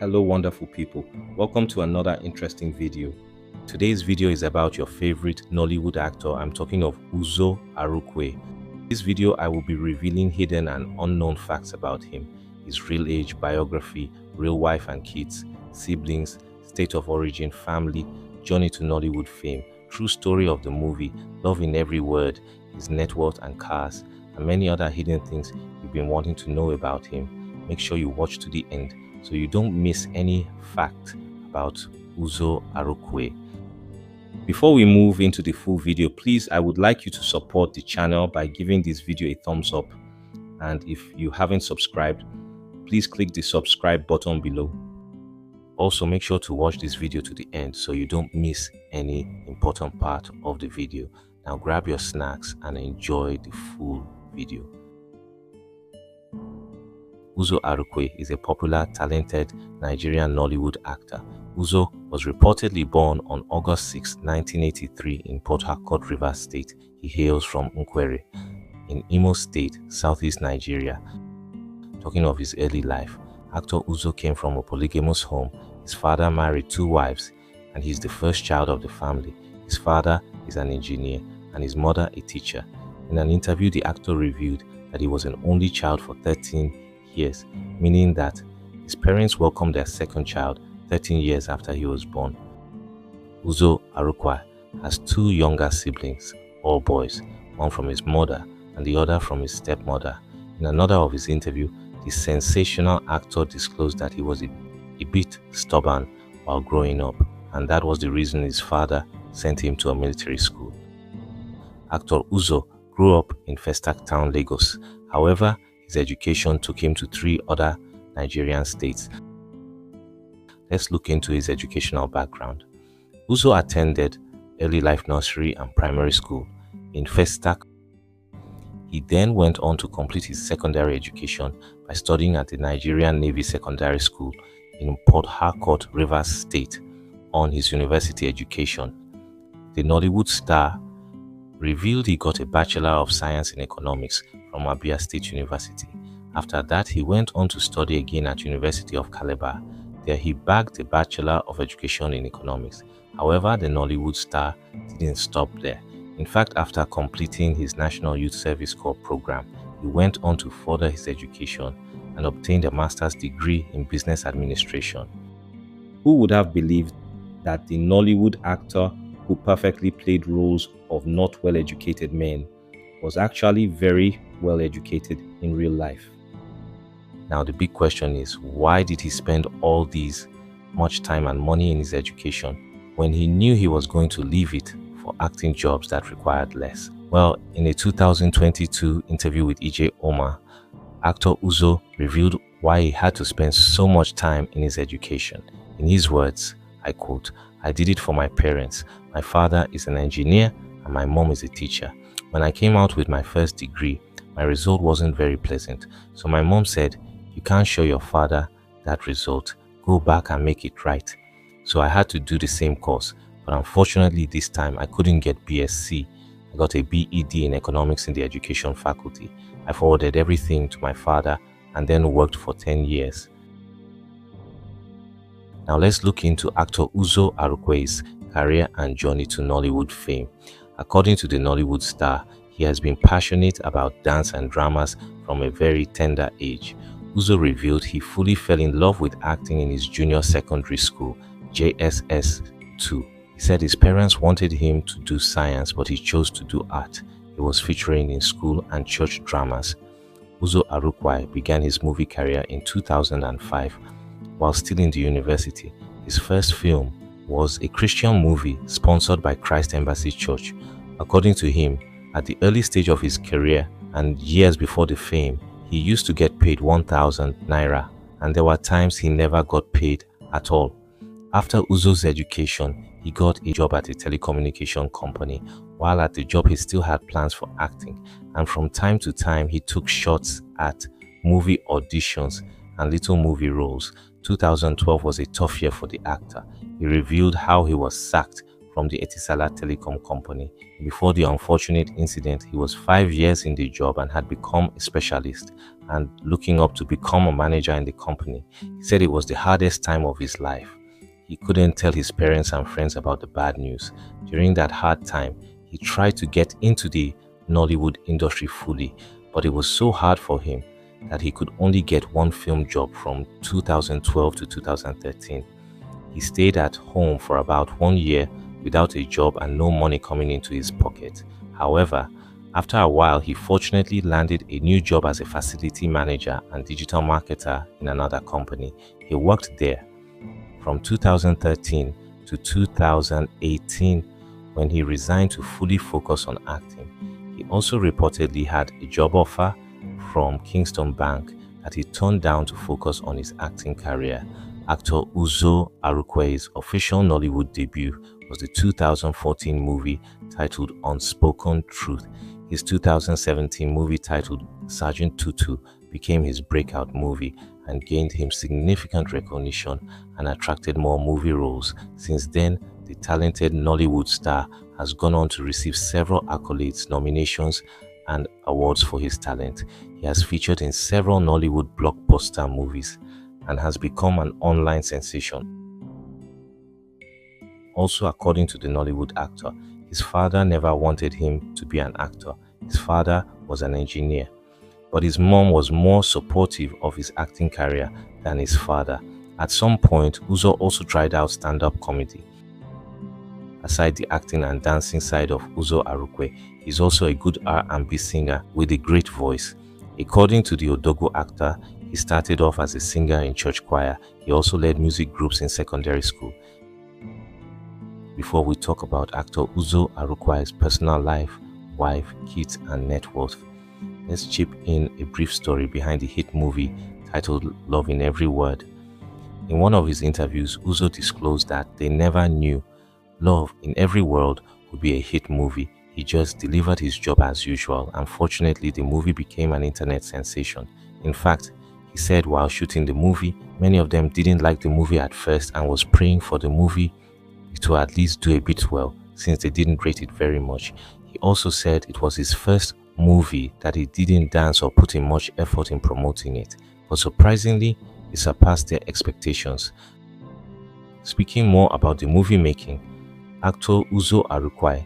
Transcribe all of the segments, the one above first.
Hello wonderful people, welcome to another interesting video. Today's video is about your favorite Nollywood actor. I'm talking of Uzor Arukwe. In this video I will be revealing hidden and unknown facts about him, his real age, biography, real wife and kids, siblings, state of origin, family, journey to Nollywood fame, true story of the movie, love in every word, his net worth and cars, and many other hidden things you've been wanting to know about him. Make sure you watch to the end so you don't miss any fact about Uzor Arukwe. Before we move into the full video, please, I would like you to support the channel by giving this video a thumbs up. And if you haven't subscribed, please click the subscribe button below. Also, make sure to watch this video to the end so you don't miss any important part of the video. Now grab your snacks and enjoy the full video. Uzor Arukwe is a popular, talented Nigerian Nollywood actor. Uzor was reportedly born on August 6, 1983 in Port Harcourt, Rivers State. He hails from Nkwere in Imo State, southeast Nigeria. Talking of his early life, actor Uzor came from a polygamous home. His father married 2 wives and he's the first child of the family. His father is an engineer and his mother a teacher. In an interview, the actor revealed that he was an only child for 13 years, meaning that his parents welcomed their second child 13 years after he was born. Uzor Arukwe has 2 younger siblings, all boys, one from his mother and the other from his stepmother. In another of his interview, the sensational actor disclosed that he was a bit stubborn while growing up, and that was the reason his father sent him to a military school. Actor Uzor grew up in Festac Town, Lagos. However, his education took him to 3 other Nigerian states. Let's look into his educational background. Uzor attended early life nursery and primary school in Festac. He then went on to complete his secondary education by studying at the Nigerian Navy Secondary School in Port Harcourt, Rivers State. On his university education, the Nollywood star revealed he got a Bachelor of Science in Economics from Abia State University. After that, he went on to study again at University of Calabar. There he bagged a Bachelor of Education in Economics. However, the Nollywood star didn't stop there. In fact, after completing his National Youth Service Corps program, he went on to further his education and obtained a master's degree in business administration. Who would have believed that the Nollywood actor who perfectly played roles of not well-educated men was actually very well-educated in real life? Now the big question is, why did he spend all these much time and money in his education when he knew he was going to leave it for acting jobs that required less? Well, in a 2022 interview with EJ Omar, actor Uzor revealed why he had to spend so much time in his education. In his words, I quote, "I did it for my parents. My father is an engineer and my mom is a teacher. When I came out with my first degree, my result wasn't very pleasant. So my mom said, 'You can't show your father that result. Go back and make it right.' So I had to do the same course. But unfortunately this time I couldn't get BSc. I got a BEd in economics in the education faculty. I forwarded everything to my father and then worked for 10 years. Now let's look into actor Uzor Arukwe's career and journey to Nollywood fame. According to the Nollywood star, he has been passionate about dance and dramas from a very tender age. Uzor revealed he fully fell in love with acting in his junior secondary school, JSS 2. He said his parents wanted him to do science, but he chose to do art. He was featuring in school and church dramas. Uzor Arukwe began his movie career in 2005 while still in the university. His first film was a Christian movie sponsored by Christ Embassy Church. According to him, at the early stage of his career and years before the fame, he used to get paid 1,000 naira, and there were times he never got paid at all. After Uzor's education, he got a job at a telecommunication company. While at the job, he still had plans for acting, and from time to time, he took shots at movie auditions and little movie roles. 2012 was a tough year for the actor. He revealed how he was sacked from the Etisalat Telecom company. Before the unfortunate incident, he was 5 years in the job and had become a specialist and looking up to become a manager in the company. He said it was the hardest time of his life. He couldn't tell his parents and friends about the bad news. During that hard time, he tried to get into the Nollywood industry fully, but it was so hard for him that he could only get one film job from 2012 to 2013. He stayed at home for about 1 year without a job and no money coming into his pocket. However, after a while, he fortunately landed a new job as a facility manager and digital marketer in another company. He worked there from 2013 to 2018 when he resigned to fully focus on acting. He also reportedly had a job offer from Kingston Bank that he turned down to focus on his acting career. Actor Uzor Arukwe's official Nollywood debut was the 2014 movie titled Unspoken Truth. His 2017 movie titled Sergeant Tutu became his breakout movie and gained him significant recognition and attracted more movie roles. Since then, the talented Nollywood star has gone on to receive several accolades, nominations, and awards for his talent. He has featured in several Nollywood blockbuster movies and has become an online sensation. Also, according to the Nollywood actor, his father never wanted him to be an actor. His father was an engineer, but his mom was more supportive of his acting career than his father. At some point, Uzor also tried out stand-up comedy. Aside the acting and dancing side of Uzor Arukwe, he's also a good R&B singer with a great voice. According to the Odogwu actor, he started off as a singer in church choir. He also led music groups in secondary school. Before we talk about actor Uzor Arukwe's personal life, wife, kids, and net worth, let's chip in a brief story behind the hit movie titled Love in Every Word. In one of his interviews, Uzor disclosed that they never knew Love in Every World would be a hit movie. He just delivered his job as usual. Unfortunately, the movie became an internet sensation. In fact, he said while shooting the movie, many of them didn't like the movie at first and was praying for the movie to at least do a bit well, since they didn't rate it very much. He also said it was his first movie that he didn't dance or put in much effort in promoting it, but surprisingly, it surpassed their expectations. Speaking more about the movie making, actor Uzor Arukwe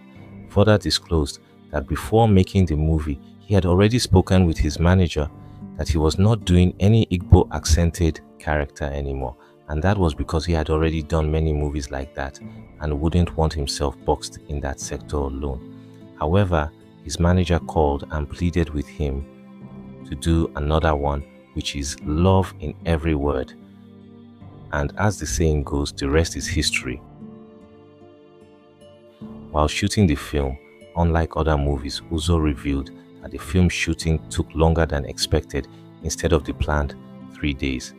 further disclosed that before making the movie, he had already spoken with his manager that he was not doing any Igbo accented character anymore, and that was because he had already done many movies like that and wouldn't want himself boxed in that sector alone. However, his manager called and pleaded with him to do another one, which is Love in Every Word. And as the saying goes, the rest is history. While shooting the film, unlike other movies, Uzor revealed that the film shooting took longer than expected instead of the planned 3 days.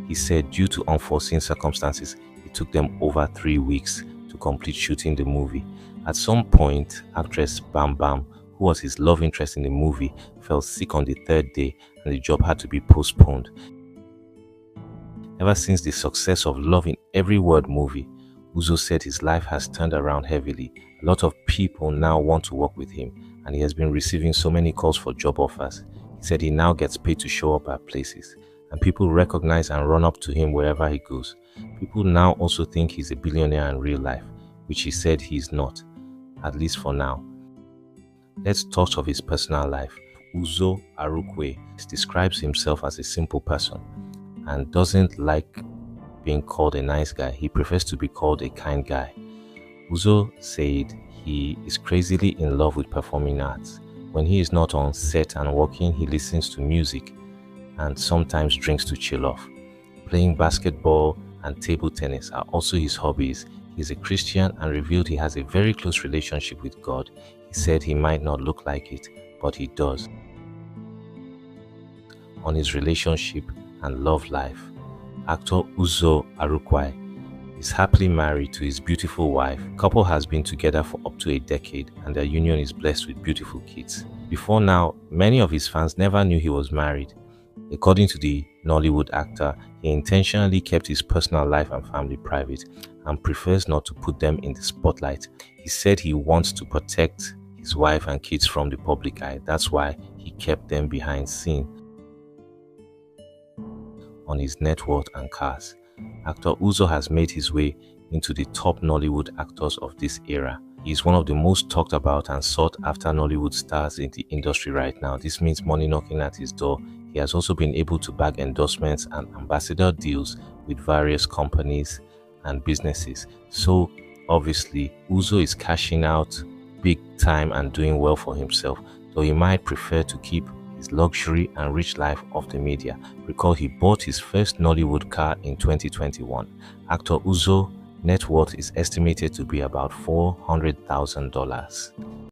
He said due to unforeseen circumstances, it took them over 3 weeks to complete shooting the movie. At some point, actress Bam Bam, who was his love interest in the movie, fell sick on the 3rd day and the job had to be postponed. Ever since the success of Love in Every Word movie, Uzor said his life has turned around heavily. A lot of people now want to work with him, and he has been receiving so many calls for job offers. He said he now gets paid to show up at places, and people recognize and run up to him wherever he goes. People now also think he's a billionaire in real life, which he said he's not, at least for now. Let's talk of his personal life. Uzor Arukwe describes himself as a simple person and doesn't like being called a nice guy. He prefers to be called a kind guy. Uzor said he is crazily in love with performing arts. When he is not on set and working, he listens to music and sometimes drinks to chill off. Playing basketball and table tennis are also his hobbies. He is a Christian and revealed he has a very close relationship with God. He said he might not look like it, but he does. On his relationship and love life, actor Uzor Arukwe is happily married to his beautiful wife. The couple has been together for up to a decade and their union is blessed with beautiful kids. Before now, many of his fans never knew he was married. According to the Nollywood actor, he intentionally kept his personal life and family private and prefers not to put them in the spotlight. He said he wants to protect his wife and kids from the public eye. That's why he kept them behind scene on his net worth and cars. Actor Uzor has made his way into the top Nollywood actors of this era. He is one of the most talked about and sought after Nollywood stars in the industry right now. This means money knocking at his door. He has also been able to bag endorsements and ambassador deals with various companies and businesses. So obviously, Uzor is cashing out big time and doing well for himself, though he might prefer to keep his luxury and rich life off the media. Recall he bought his first Nollywood car in 2021. Actor Uzor net worth is estimated to be about $400,000.